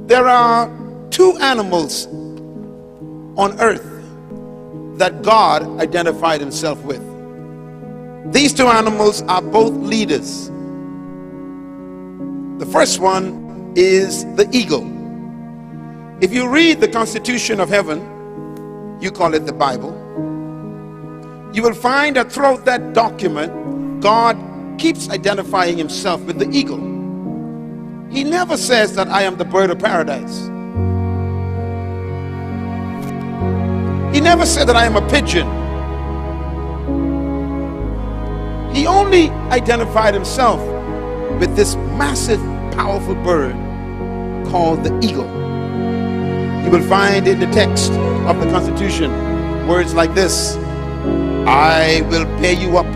There are two animals on earth that God identified himself with. These two animals are both leaders. The first one is the eagle. If you read the Constitution of Heaven, you call it the Bible, you will find that throughout that document, God keeps identifying himself with the eagle. He never says that I am the bird of paradise. He never said that I am a pigeon. He only identified himself with this massive, powerful bird called the eagle. You will find in the text of the Constitution words like this: I will bear you up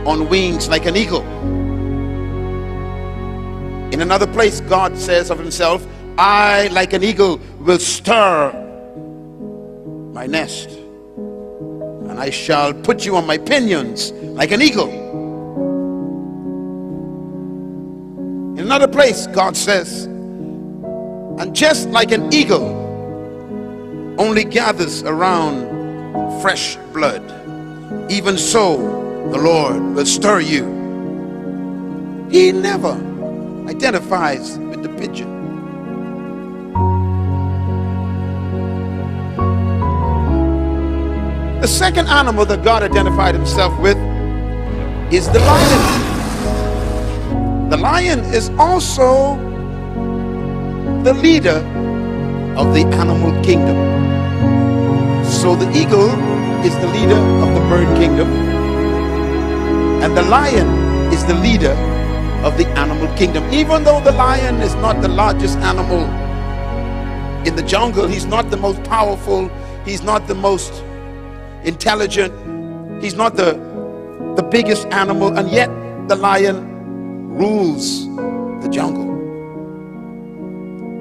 on wings like an eagle. In another place, God says of himself, I, like an eagle, will stir my nest, and I shall put you on my pinions like an eagle. In another place, God says, and just like an eagle only gathers around fresh blood, even so the Lord will stir you. He never identifies with the pigeon. The second animal that God identified himself with is the lion. The lion is also the leader of the animal kingdom. So the eagle is the leader of the bird kingdom, and the lion is the leader of the animal kingdom. Even though the lion is not the largest animal in the jungle, he's not the most powerful, he's not the most intelligent, he's not the biggest animal, and yet the lion rules the jungle.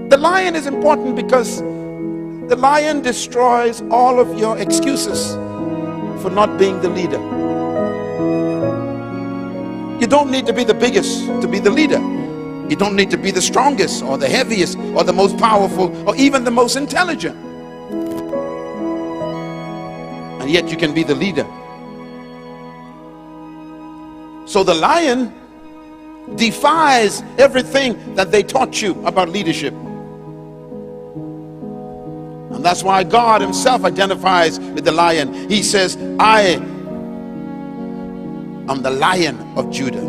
The lion is important because the lion destroys all of your excuses for not being the leader. You don't need to be the biggest to be the leader. You don't need to be the strongest or the heaviest or the most powerful or even the most intelligent. And yet you can be the leader. So the lion defies everything that they taught you about leadership. And that's why God himself identifies with the lion. He says, I am the Lion of Judah,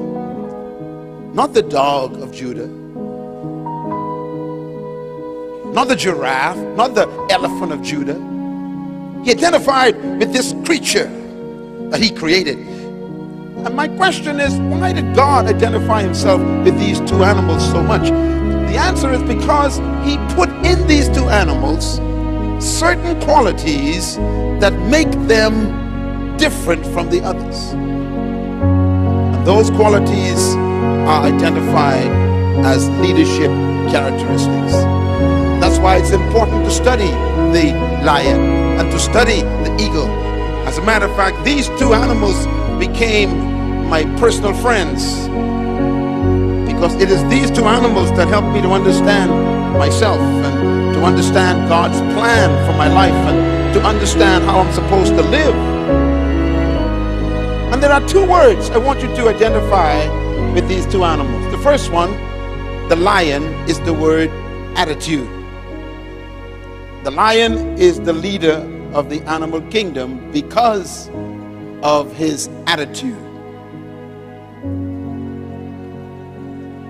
not the dog of Judah, not the giraffe, not the elephant of Judah. He identified with this creature that he created. And my question is, why did God identify himself with these two animals so much? The answer is because he put in these two animals certain qualities that make them different from the others. And those qualities are identified as leadership characteristics. That's why it's important to study the lion and to study the eagle. As a matter of fact, these two animals became my personal friends, because it is these two animals that help me to understand myself and to understand God's plan for my life and to understand how I'm supposed to live. And there are two words I want you to identify with these two animals. The first one, the lion, is the word attitude. The lion is the leader of the animal kingdom because of his attitude.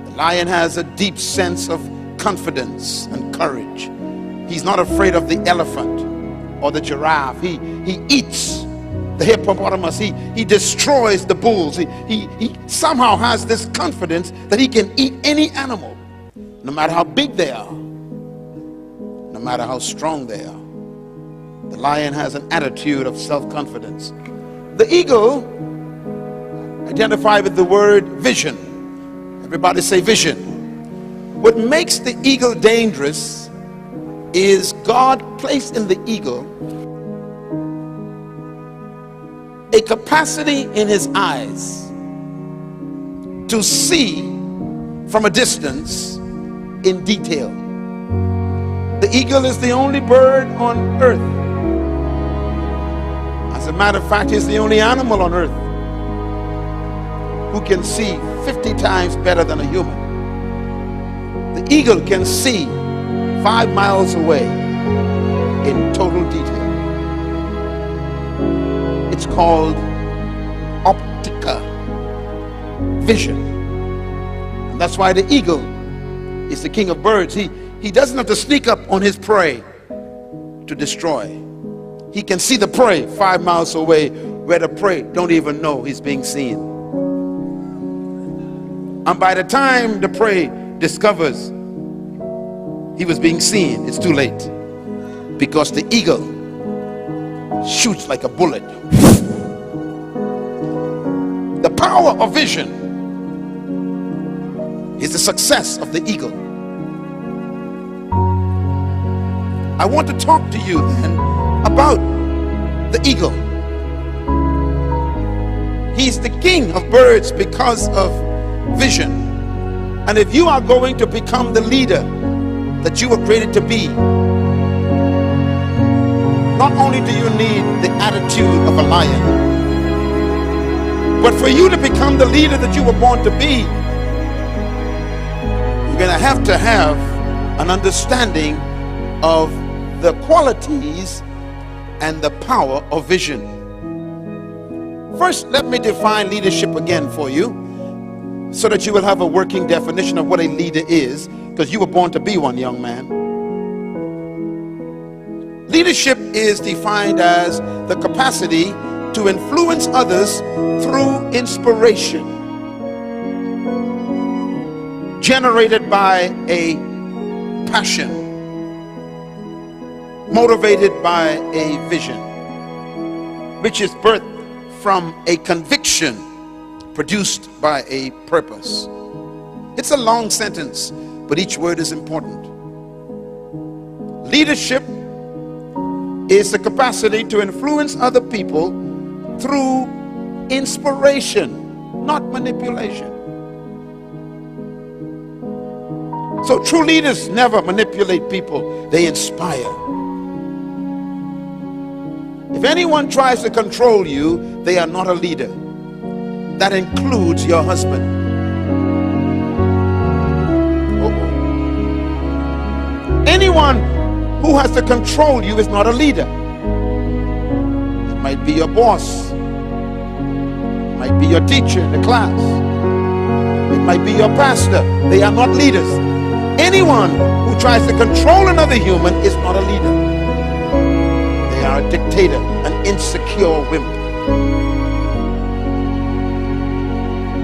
The lion has a deep sense of confidence and courage. He's not afraid of the elephant or the giraffe. He eats the hippopotamus. He destroys the bulls. He somehow has this confidence that he can eat any animal, no matter how big they are, no matter how strong they are. The lion has an attitude of self-confidence. The eagle identified with the word vision. Everybody say vision. What makes the eagle dangerous is God placed in the eagle a capacity in his eyes to see from a distance in detail. The eagle is the only bird on earth. As a matter of fact, he's the only animal on earth who can see 50 times better than a human. The eagle can see 5 miles away in total detail. It's called optica, vision. And that's why the eagle is the king of birds. He doesn't have to sneak up on his prey to destroy. He can see the prey 5 miles away where the prey don't even know he's being seen. And by the time the prey discovers he was being seen, it's too late, because the eagle shoots like a bullet. The power of vision is the success of the eagle. I want to talk to you then about the eagle. He's the king of birds because of vision. And if you are going to become the leader that you were created to be, not only do you need the attitude of a lion, but for you to become the leader that you were born to be, you're going to have an understanding of the qualities and the power of vision. First, let me define leadership again for you, so that you will have a working definition of what a leader is, because you were born to be one, young man. Leadership is defined as the capacity to influence others through inspiration, generated by a passion, motivated by a vision, which is birthed from a conviction produced by a purpose. It's a long sentence, but each word is important. Leadership is the capacity to influence other people through inspiration, not manipulation. So true leaders never manipulate people, they inspire. If anyone tries to control you, they are not a leader. That includes your husband. Anyone who has to control you is not a leader. It might be your boss. It might be your teacher in the class. It might be your pastor. They are not leaders. Anyone who tries to control another human is not a leader. They are a dictator, an insecure wimp.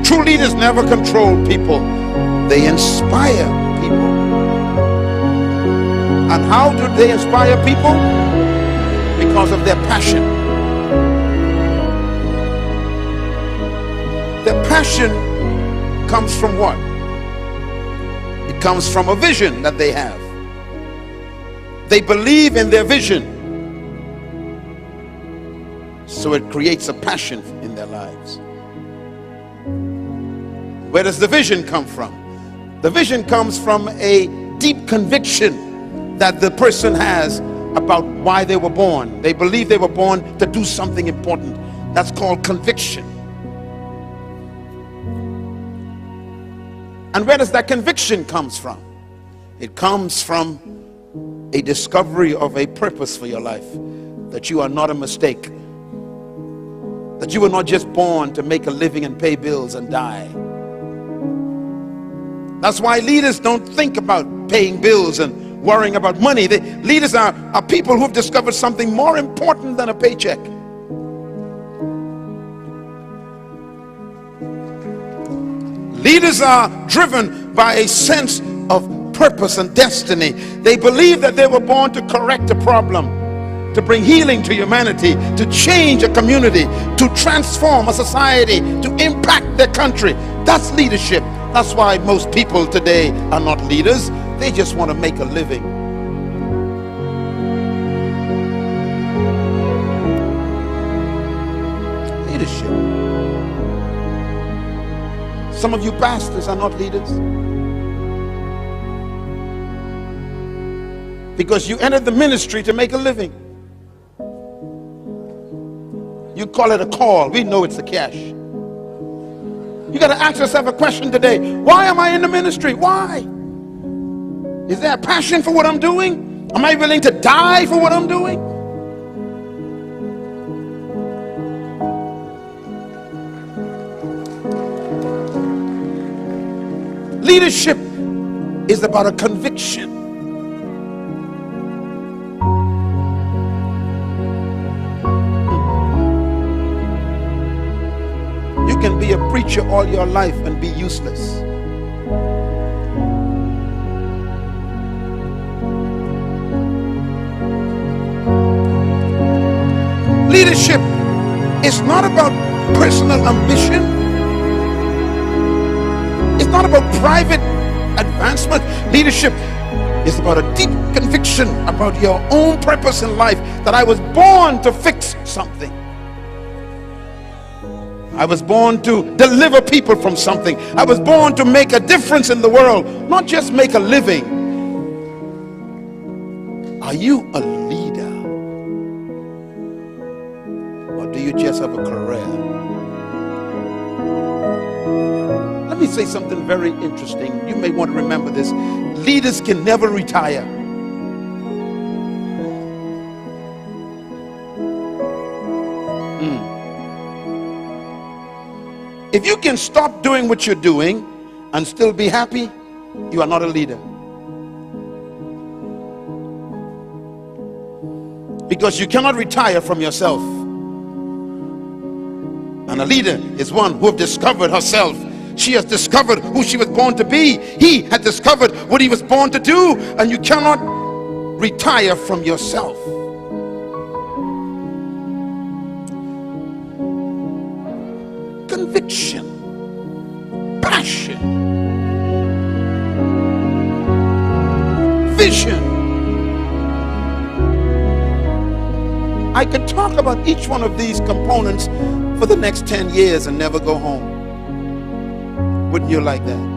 True leaders never control people. They inspire people. And how do they inspire people? Because of their passion. Their passion comes from what? It comes from a vision that they have. They believe in their vision. So it creates a passion in their lives. Where does the vision come from? The vision comes from a deep conviction that the person has about why they were born. They believe they were born to do something important. That's called conviction. And where does that conviction comes from? It comes from a discovery of a purpose for your life, that you are not a mistake, that you were not just born to make a living and pay bills and die. That's why leaders don't think about paying bills and worrying about money. Leaders are people who've discovered something more important than a paycheck. Leaders are driven by a sense of purpose and destiny. They believe that they were born to correct a problem, to bring healing to humanity, to change a community, to transform a society, to impact their country. That's leadership. That's why most people today are not leaders. They just want to make a living. Leadership. Some of you pastors are not leaders. Because you entered the ministry to make a living. You call it a call. We know it's a cash. You got to ask yourself a question today. Why am I in the ministry? Why? Is there a passion for what I'm doing? Am I willing to die for what I'm doing? Leadership is about a conviction. You can be a preacher all your life and be useless. Leadership is not about personal ambition. It's not about private advancement. Leadership is about a deep conviction about your own purpose in life, that I was born to fix something. I was born to deliver people from something. I was born to make a difference in the world, not just make a living. Are you a leader? Or do you just have a career? Let me say something very interesting. You may want to remember this. Leaders can never retire. If you can stop doing what you're doing and still be happy, you are not a leader. Because you cannot retire from yourself. And a leader is one who has discovered herself. She has discovered who she was born to be. He had discovered what he was born to do. And you cannot retire from yourself. Conviction, passion, vision. I could talk about each one of these components for the next 10 years and never go home. Wouldn't you like that?